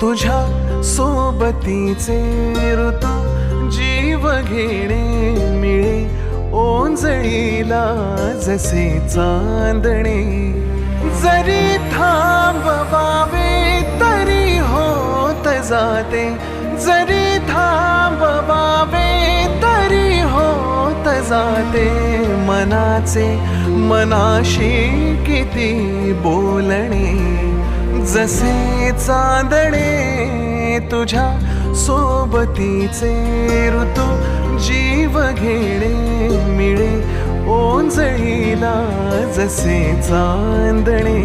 तुझ्या सोबतीचे ऋतू जीव घेणे मिळे ओंजळीला जसे चांदणे. जरी थांबवावे तरी होत जाते, जरी थांबवावे तरी होत जाते. मनाचे मनाशी किती बोलणे, जसे चांदणे तुझ्या सोबतीचे ऋतू जीव घेणे मिळे ओंजळीला जसे चांदणे.